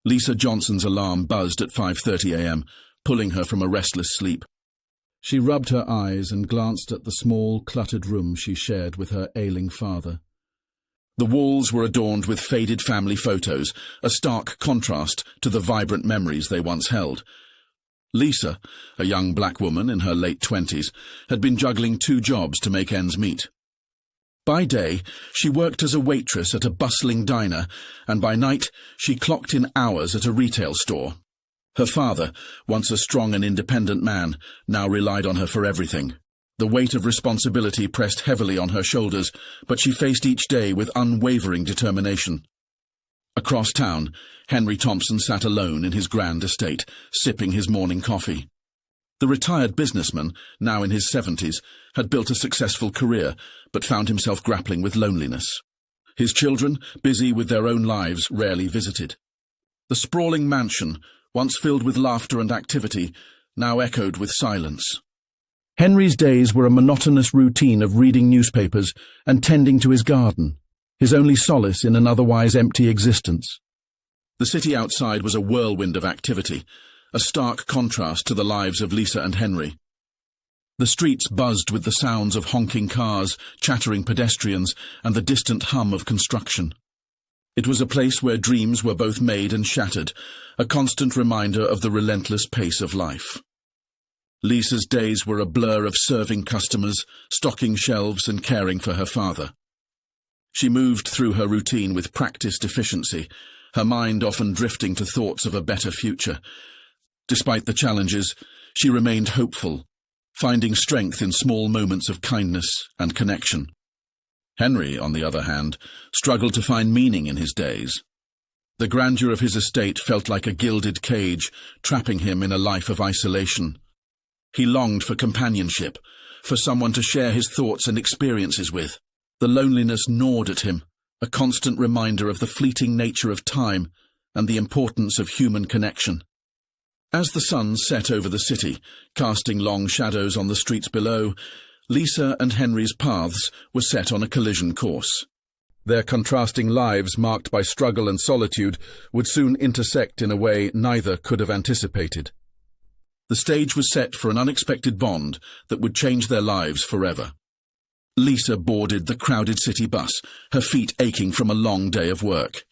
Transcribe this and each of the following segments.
Lisa Johnson's alarm buzzed at 5:30 a.m., pulling her from a restless sleep. She rubbed her eyes and glanced at the small, cluttered room she shared with her ailing father. The walls were adorned with faded family photos, a stark contrast to the vibrant memories they once held. Lisa, a young black woman in her late 20s, had been juggling 2 jobs to make ends meet. By day, she worked as a waitress at a bustling diner, and by night, she clocked in hours at a retail store. Her father, once a strong and independent man, now relied on her for everything. The weight of responsibility pressed heavily on her shoulders, but she faced each day with unwavering determination. Across town, Henry Thompson sat alone in his grand estate, sipping his morning coffee. The retired businessman, now in his 70s, had built a successful career, but found himself grappling with loneliness. His children, busy with their own lives, rarely visited. The sprawling mansion, once filled with laughter and activity, now echoed with silence. Henry's days were a monotonous routine of reading newspapers and tending to his garden, his only solace in an otherwise empty existence. The city outside was a whirlwind of activity, a stark contrast to the lives of Lisa and Henry. The streets buzzed with the sounds of honking cars, chattering pedestrians, and the distant hum of construction. It was a place where dreams were both made and shattered, a constant reminder of the relentless pace of life. Lisa's days were a blur of serving customers, stocking shelves, and caring for her father. She moved through her routine with practiced efficiency, her mind often drifting to thoughts of a better future. Despite the challenges, she remained hopeful, finding strength in small moments of kindness and connection. Henry, on the other hand, struggled to find meaning in his days. The grandeur of his estate felt like a gilded cage, trapping him in a life of isolation. He longed for companionship, for someone to share his thoughts and experiences with. The loneliness gnawed at him, a constant reminder of the fleeting nature of time and the importance of human connection. As the sun set over the city, casting long shadows on the streets below, Lisa and Henry's paths were set on a collision course. Their contrasting lives, marked by struggle and solitude, would soon intersect in a way neither could have anticipated. The stage was set for an unexpected bond that would change their lives forever. Lisa boarded the crowded city bus, her feet aching from a long day of work.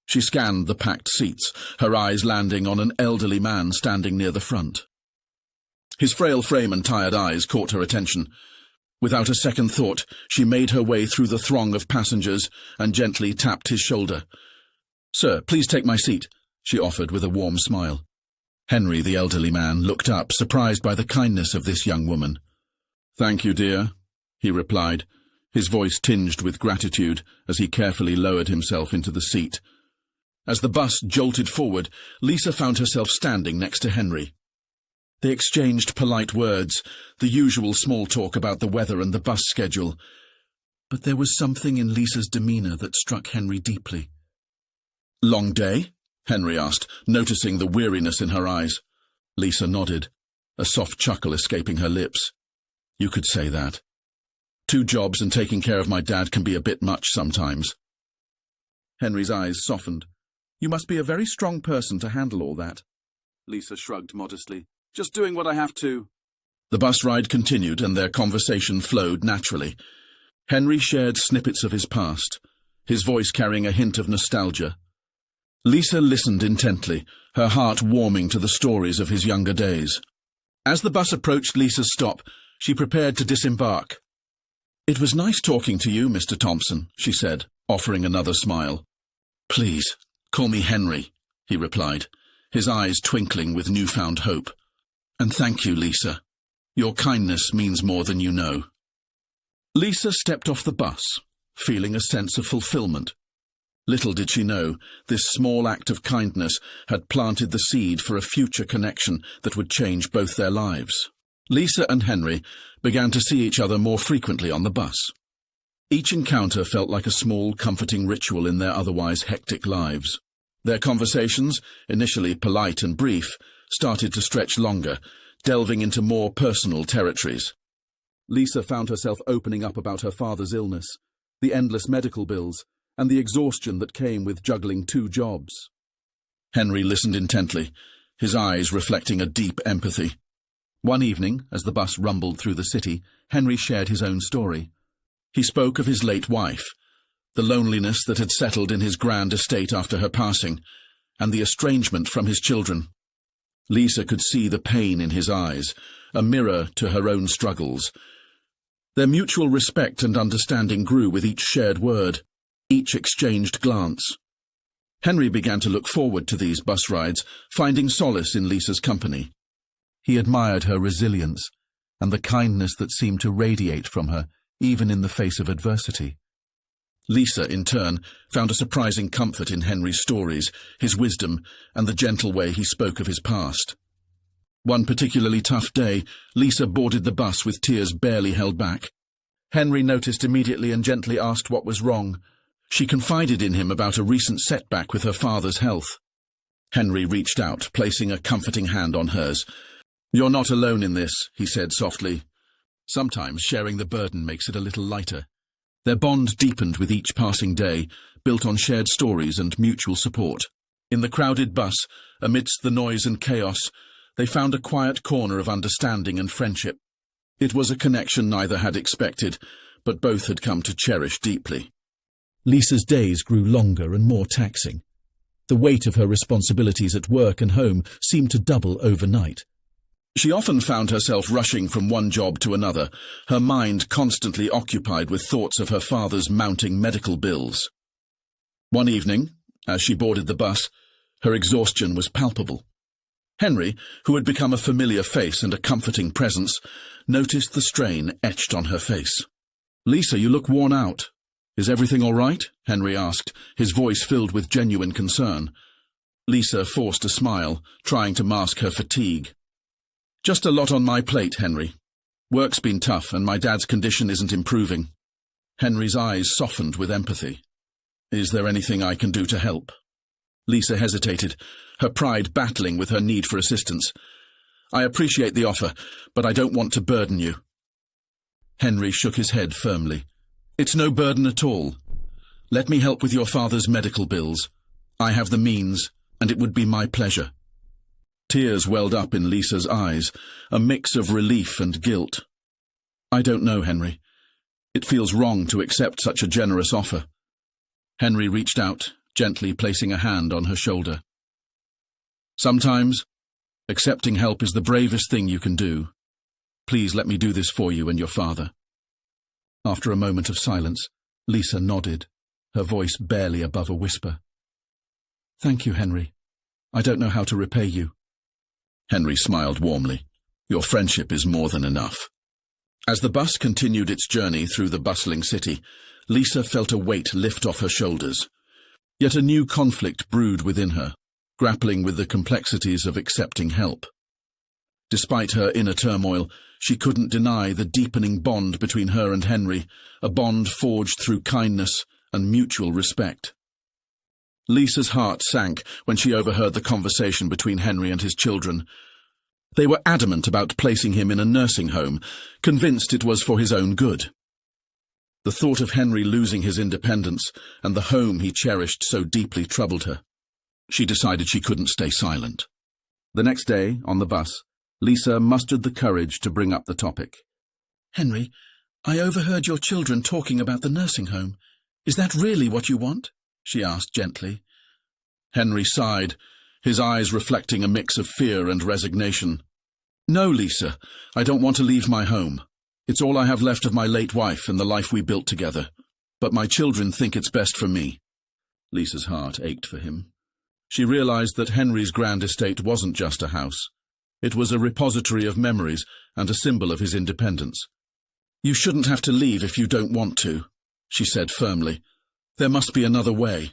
She scanned the packed seats, her eyes landing on an elderly man standing near the front. His frail frame and tired eyes caught her attention. Without a second thought, she made her way through the throng of passengers and gently tapped his shoulder. "Sir, please take my seat," she offered with a warm smile. Henry, the elderly man, looked up, surprised by the kindness of this young woman. "Thank you, dear," he replied, his voice tinged with gratitude as he carefully lowered himself into the seat. As the bus jolted forward, Lisa found herself standing next to Henry. They exchanged polite words, the usual small talk about the weather and the bus schedule. But there was something in Lisa's demeanor that struck Henry deeply. "Long day?" Henry asked, noticing the weariness in her eyes. Lisa nodded, a soft chuckle escaping her lips. "You could say that. 2 jobs and taking care of my dad can be a bit much sometimes." Henry's eyes softened. "You must be a very strong person to handle all that." Lisa shrugged modestly. "Just doing what I have to." The bus ride continued and their conversation flowed naturally. Henry shared snippets of his past, his voice carrying a hint of nostalgia. Lisa listened intently, her heart warming to the stories of his younger days. As the bus approached Lisa's stop, she prepared to disembark. "It was nice talking to you, Mr. Thompson," she said, offering another smile. "Please, call me Henry," he replied, his eyes twinkling with newfound hope. "And thank you, Lisa. Your kindness means more than you know." Lisa stepped off the bus, feeling a sense of fulfillment. Little did she know, this small act of kindness had planted the seed for a future connection that would change both their lives. Lisa and Henry began to see each other more frequently on the bus. Each encounter felt like a small, comforting ritual in their otherwise hectic lives. Their conversations, initially polite and brief, started to stretch longer, delving into more personal territories. Lisa found herself opening up about her father's illness, the endless medical bills, and the exhaustion that came with juggling 2 jobs. Henry listened intently, his eyes reflecting a deep empathy. One evening, as the bus rumbled through the city, Henry shared his own story. He spoke of his late wife, the loneliness that had settled in his grand estate after her passing, and the estrangement from his children. Lisa could see the pain in his eyes, a mirror to her own struggles. Their mutual respect and understanding grew with each shared word, each exchanged glance. Henry began to look forward to these bus rides, finding solace in Lisa's company. He admired her resilience and the kindness that seemed to radiate from her, even in the face of adversity. Lisa, in turn, found a surprising comfort in Henry's stories, his wisdom, and the gentle way he spoke of his past. One particularly tough day, Lisa boarded the bus with tears barely held back. Henry noticed immediately and gently asked what was wrong. She confided in him about a recent setback with her father's health. Henry reached out, placing a comforting hand on hers. "You're not alone in this," he said softly. Sometimes sharing the burden makes it a little lighter. Their bond deepened with each passing day, built on shared stories and mutual support. In the crowded bus, amidst the noise and chaos, they found a quiet corner of understanding and friendship. It was a connection neither had expected, but both had come to cherish deeply. Lisa's days grew longer and more taxing. The weight of her responsibilities at work and home seemed to double overnight. She often found herself rushing from one job to another, her mind constantly occupied with thoughts of her father's mounting medical bills. One evening, as she boarded the bus, her exhaustion was palpable. Henry, who had become a familiar face and a comforting presence, noticed the strain etched on her face. "Lisa, you look worn out. Is everything all right?" Henry asked, his voice filled with genuine concern. Lisa forced a smile, trying to mask her fatigue. "Just a lot on my plate, Henry. Work's been tough and my dad's condition isn't improving." Henry's eyes softened with empathy. "Is there anything I can do to help?" Lisa hesitated, her pride battling with her need for assistance. "I appreciate the offer, but I don't want to burden you." Henry shook his head firmly. "It's no burden at all. Let me help with your father's medical bills. I have the means, and it would be my pleasure." Tears welled up in Lisa's eyes, a mix of relief and guilt. "I don't know, Henry. It feels wrong to accept such a generous offer." Henry reached out, gently placing a hand on her shoulder. "Sometimes, accepting help is the bravest thing you can do. Please let me do this for you and your father." After a moment of silence, Lisa nodded, her voice barely above a whisper. "Thank you, Henry. I don't know how to repay you." Henry smiled warmly. "Your friendship is more than enough." As the bus continued its journey through the bustling city, Lisa felt a weight lift off her shoulders. Yet a new conflict brewed within her, grappling with the complexities of accepting help. Despite her inner turmoil, she couldn't deny the deepening bond between her and Henry, a bond forged through kindness and mutual respect. Lisa's heart sank when she overheard the conversation between Henry and his children. They were adamant about placing him in a nursing home, convinced it was for his own good. The thought of Henry losing his independence and the home he cherished so deeply troubled her. She decided she couldn't stay silent. The next day, on the bus, Lisa mustered the courage to bring up the topic. "Henry, I overheard your children talking about the nursing home. Is that really what you want?" she asked gently. Henry sighed, his eyes reflecting a mix of fear and resignation. "No, Lisa, I don't want to leave my home. It's all I have left of my late wife and the life we built together. But my children think it's best for me." Lisa's heart ached for him. She realized that Henry's grand estate wasn't just a house. It was a repository of memories and a symbol of his independence. "You shouldn't have to leave if you don't want to," she said firmly. "There must be another way."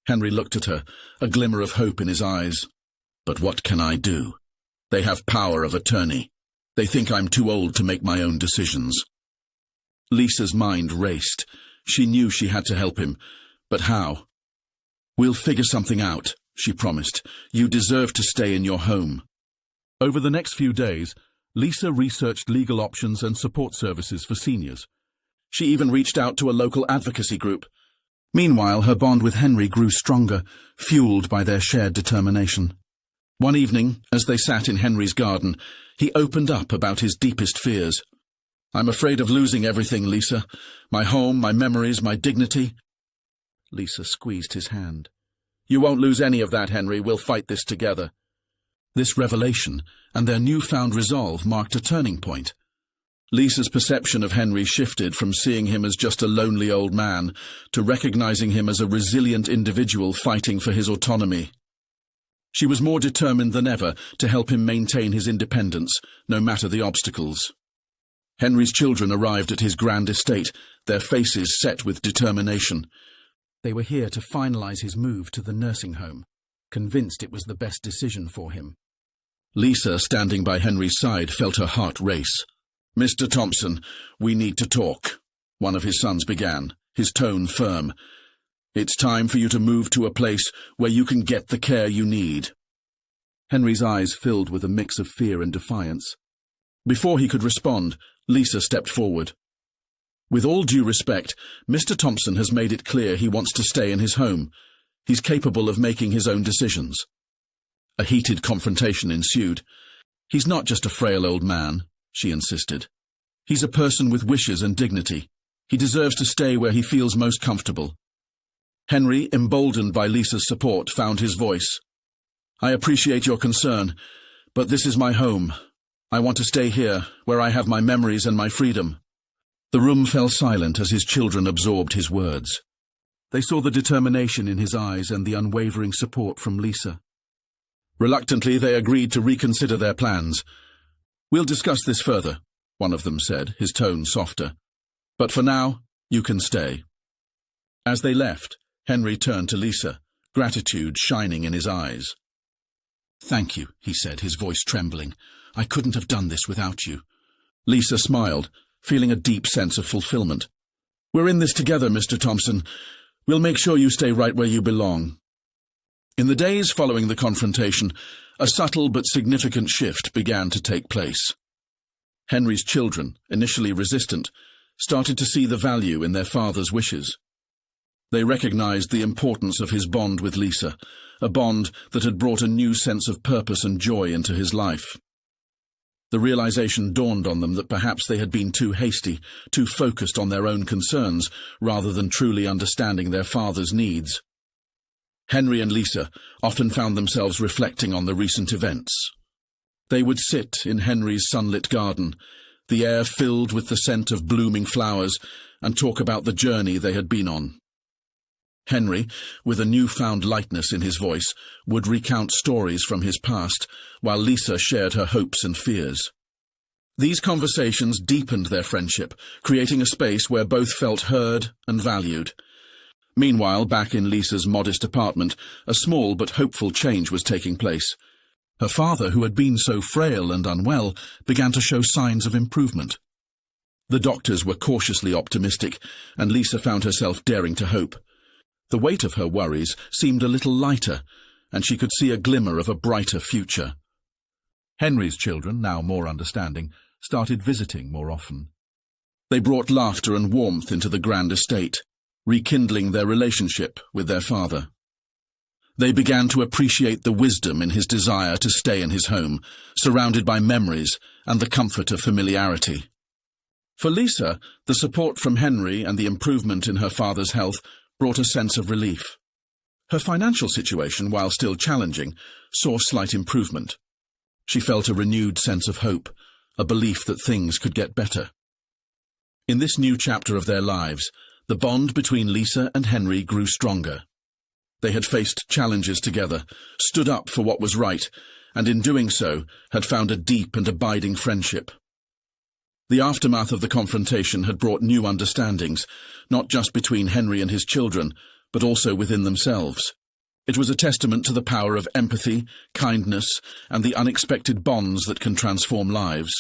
Henry looked at her, a glimmer of hope in his eyes. "But what can I do? They have power of attorney. They think I'm too old to make my own decisions." Lisa's mind raced. She knew she had to help him. But how? "We'll figure something out," she promised. "You deserve to stay in your home." Over the next few days, Lisa researched legal options and support services for seniors. She even reached out to a local advocacy group. Meanwhile, her bond with Henry grew stronger, fueled by their shared determination. One evening, as they sat in Henry's garden, he opened up about his deepest fears. "I'm afraid of losing everything, Lisa. My home, my memories, my dignity." Lisa squeezed his hand. "You won't lose any of that, Henry. We'll fight this together." This revelation and their newfound resolve marked a turning point. Lisa's perception of Henry shifted from seeing him as just a lonely old man to recognizing him as a resilient individual fighting for his autonomy. She was more determined than ever to help him maintain his independence, no matter the obstacles. Henry's children arrived at his grand estate, their faces set with determination. They were here to finalize his move to the nursing home, convinced it was the best decision for him. Lisa, standing by Henry's side, felt her heart race. "Mr. Thompson, we need to talk," one of his sons began, his tone firm. "It's time for you to move to a place where you can get the care you need." Henry's eyes filled with a mix of fear and defiance. Before he could respond, Lisa stepped forward. "With all due respect, Mr. Thompson has made it clear he wants to stay in his home. He's capable of making his own decisions." A heated confrontation ensued. "He's not just a frail old man," she insisted. "He's a person with wishes and dignity. He deserves to stay where he feels most comfortable." Henry, emboldened by Lisa's support, found his voice. "I appreciate your concern, but this is my home. I want to stay here, where I have my memories and my freedom." The room fell silent as his children absorbed his words. They saw the determination in his eyes and the unwavering support from Lisa. Reluctantly, they agreed to reconsider their plans. "We'll discuss this further," one of them said, his tone softer. "But for now, you can stay." As they left, Henry turned to Lisa, gratitude shining in his eyes. "Thank you," he said, his voice trembling. "I couldn't have done this without you." Lisa smiled, feeling a deep sense of fulfillment. "We're in this together, Mr. Thompson. We'll make sure you stay right where you belong." In the days following the confrontation, a subtle but significant shift began to take place. Henry's children, initially resistant, started to see the value in their father's wishes. They recognized the importance of his bond with Lisa, a bond that had brought a new sense of purpose and joy into his life. The realization dawned on them that perhaps they had been too hasty, too focused on their own concerns, rather than truly understanding their father's needs. Henry and Lisa often found themselves reflecting on the recent events. They would sit in Henry's sunlit garden, the air filled with the scent of blooming flowers, and talk about the journey they had been on. Henry, with a newfound lightness in his voice, would recount stories from his past, while Lisa shared her hopes and fears. These conversations deepened their friendship, creating a space where both felt heard and valued. Meanwhile, back in Lisa's modest apartment, a small but hopeful change was taking place. Her father, who had been so frail and unwell, began to show signs of improvement. The doctors were cautiously optimistic, and Lisa found herself daring to hope. The weight of her worries seemed a little lighter, and she could see a glimmer of a brighter future. Henry's children, now more understanding, started visiting more often. They brought laughter and warmth into the grand estate, rekindling their relationship with their father. They began to appreciate the wisdom in his desire to stay in his home, surrounded by memories and the comfort of familiarity. For Lisa, the support from Henry and the improvement in her father's health brought a sense of relief. Her financial situation, while still challenging, saw slight improvement. She felt a renewed sense of hope, a belief that things could get better. In this new chapter of their lives, the bond between Lisa and Henry grew stronger. They had faced challenges together, stood up for what was right, and in doing so, had found a deep and abiding friendship. The aftermath of the confrontation had brought new understandings, not just between Henry and his children, but also within themselves. It was a testament to the power of empathy, kindness, and the unexpected bonds that can transform lives.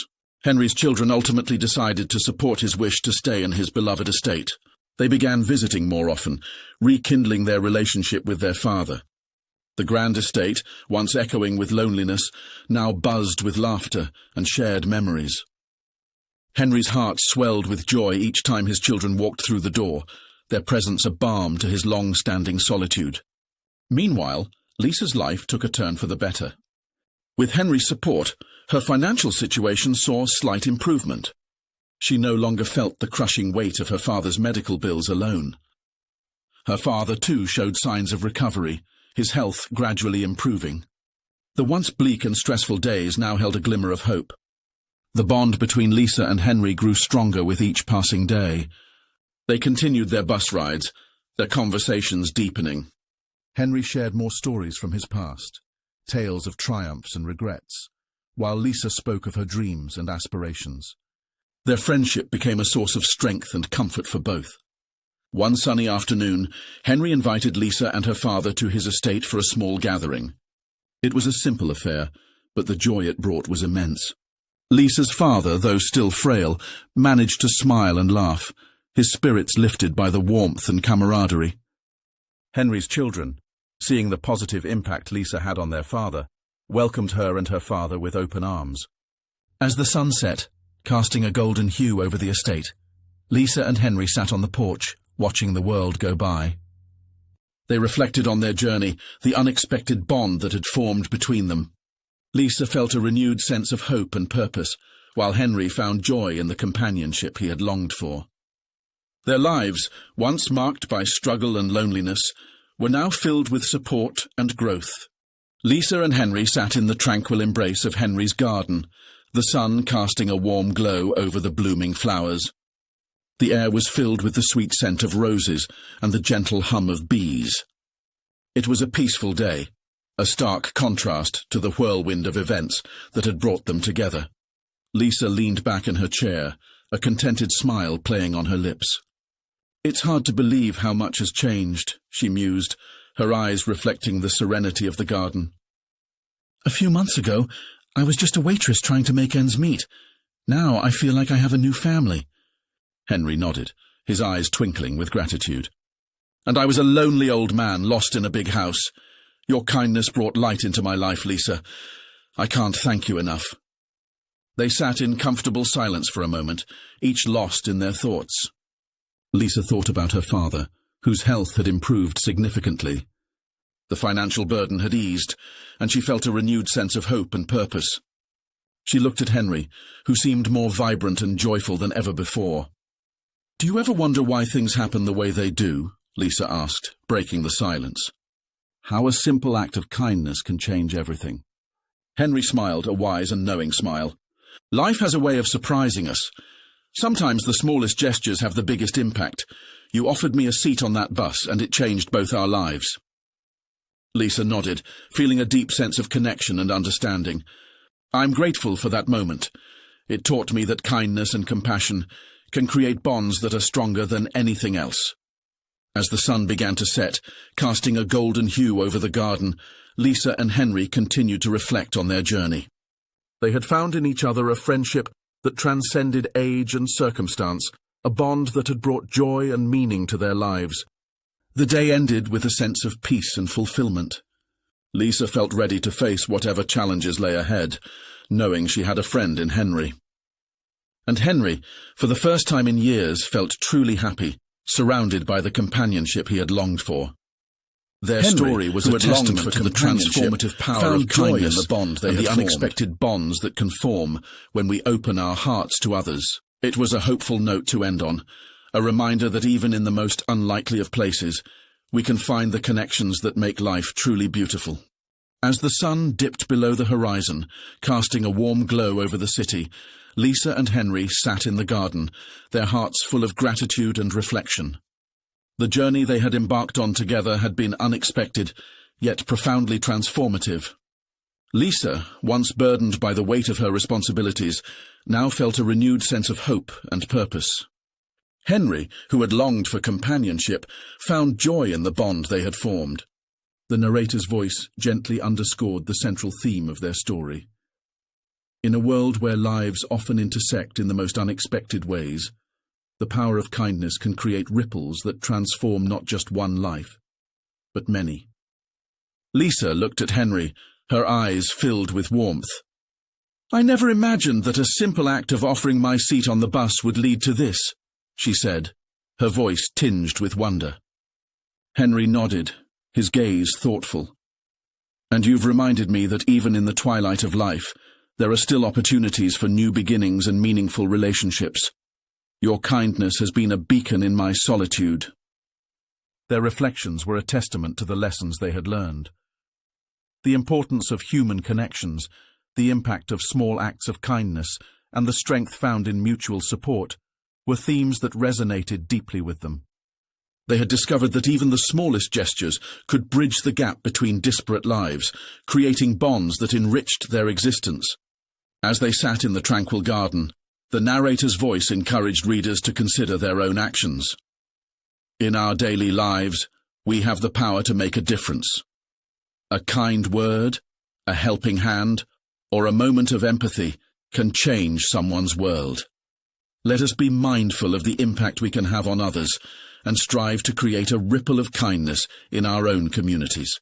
Henry's children ultimately decided to support his wish to stay in his beloved estate. They began visiting more often, rekindling their relationship with their father. The grand estate, once echoing with loneliness, now buzzed with laughter and shared memories. Henry's heart swelled with joy each time his children walked through the door, their presence a balm to his long-standing solitude. Meanwhile, Lisa's life took a turn for the better. With Henry's support, her financial situation saw slight improvement. She no longer felt the crushing weight of her father's medical bills alone. Her father, too, showed signs of recovery, his health gradually improving. The once bleak and stressful days now held a glimmer of hope. The bond between Lisa and Henry grew stronger with each passing day. They continued their bus rides, their conversations deepening. Henry shared more stories from his past, tales of triumphs and regrets, while Lisa spoke of her dreams and aspirations. Their friendship became a source of strength and comfort for both. One sunny afternoon, Henry invited Lisa and her father to his estate for a small gathering. It was a simple affair, but the joy it brought was immense. Lisa's father, though still frail, managed to smile and laugh, his spirits lifted by the warmth and camaraderie. Henry's children, seeing the positive impact Lisa had on their father, welcomed her and her father with open arms. As the sun set, casting a golden hue over the estate, Lisa and Henry sat on the porch, watching the world go by. They reflected on their journey, the unexpected bond that had formed between them. Lisa felt a renewed sense of hope and purpose, while Henry found joy in the companionship he had longed for. Their lives, once marked by struggle and loneliness, were now filled with support and growth. Lisa and Henry sat in the tranquil embrace of Henry's garden, the sun casting a warm glow over the blooming flowers. The air was filled with the sweet scent of roses and the gentle hum of bees. It was a peaceful day, a stark contrast to the whirlwind of events that had brought them together. Lisa leaned back in her chair, a contented smile playing on her lips. "It's hard to believe how much has changed," she mused, her eyes reflecting the serenity of the garden. "A few months ago, I was just a waitress trying to make ends meet. Now I feel like I have a new family." Henry nodded, his eyes twinkling with gratitude. "And I was a lonely old man lost in a big house. Your kindness brought light into my life, Lisa. I can't thank you enough." They sat in comfortable silence for a moment, each lost in their thoughts. Lisa thought about her father, whose health had improved significantly. The financial burden had eased, and she felt a renewed sense of hope and purpose. She looked at Henry, who seemed more vibrant and joyful than ever before. "Do you ever wonder why things happen the way they do?" Lisa asked, breaking the silence. "How a simple act of kindness can change everything." Henry smiled, a wise and knowing smile. "Life has a way of surprising us. Sometimes the smallest gestures have the biggest impact. You offered me a seat on that bus, and it changed both our lives." Lisa nodded, feeling a deep sense of connection and understanding. "I'm grateful for that moment. It taught me that kindness and compassion can create bonds that are stronger than anything else." As the sun began to set, casting a golden hue over the garden, Lisa and Henry continued to reflect on their journey. They had found in each other a friendship that transcended age and circumstance, a bond that had brought joy and meaning to their lives. The day ended with a sense of peace and fulfillment. Lisa felt ready to face whatever challenges lay ahead, knowing she had a friend in Henry. And Henry, for the first time in years, felt truly happy, surrounded by the companionship he had longed for. Their story was a testament to the transformative power of kindness, the bond and the unexpected bonds that can form when we open our hearts to others. It was a hopeful note to end on, a reminder that even in the most unlikely of places, we can find the connections that make life truly beautiful. As the sun dipped below the horizon, casting a warm glow over the city, Lisa and Henry sat in the garden, their hearts full of gratitude and reflection. The journey they had embarked on together had been unexpected, yet profoundly transformative. Lisa, once burdened by the weight of her responsibilities, now felt a renewed sense of hope and purpose. Henry, who had longed for companionship, found joy in the bond they had formed. The narrator's voice gently underscored the central theme of their story. In a world where lives often intersect in the most unexpected ways, the power of kindness can create ripples that transform not just one life, but many. Lisa looked at Henry, her eyes filled with warmth. "I never imagined that a simple act of offering my seat on the bus would lead to this," she said. her voice tinged with wonder. Henry nodded, his gaze thoughtful. "And you've reminded me that even in the twilight of life, there are still opportunities for new beginnings and meaningful relationships. Your kindness has been a beacon in my solitude." Their reflections were a testament to the lessons they had learned. The importance of human connections, the impact of small acts of kindness, and the strength found in mutual support were themes that resonated deeply with them. They had discovered that even the smallest gestures could bridge the gap between disparate lives, creating bonds that enriched their existence. As they sat in the tranquil garden, the narrator's voice encouraged readers to consider their own actions. In our daily lives, we have the power to make a difference. A kind word, a helping hand, or a moment of empathy can change someone's world. Let us be mindful of the impact we can have on others and strive to create a ripple of kindness in our own communities.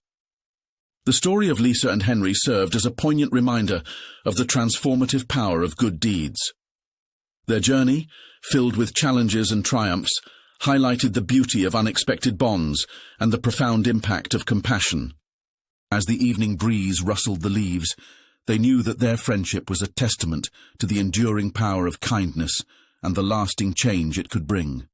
The story of Lisa and Henry served as a poignant reminder of the transformative power of good deeds. Their journey, filled with challenges and triumphs, highlighted the beauty of unexpected bonds and the profound impact of compassion. As the evening breeze rustled the leaves, they knew that their friendship was a testament to the enduring power of kindness and the lasting change it could bring.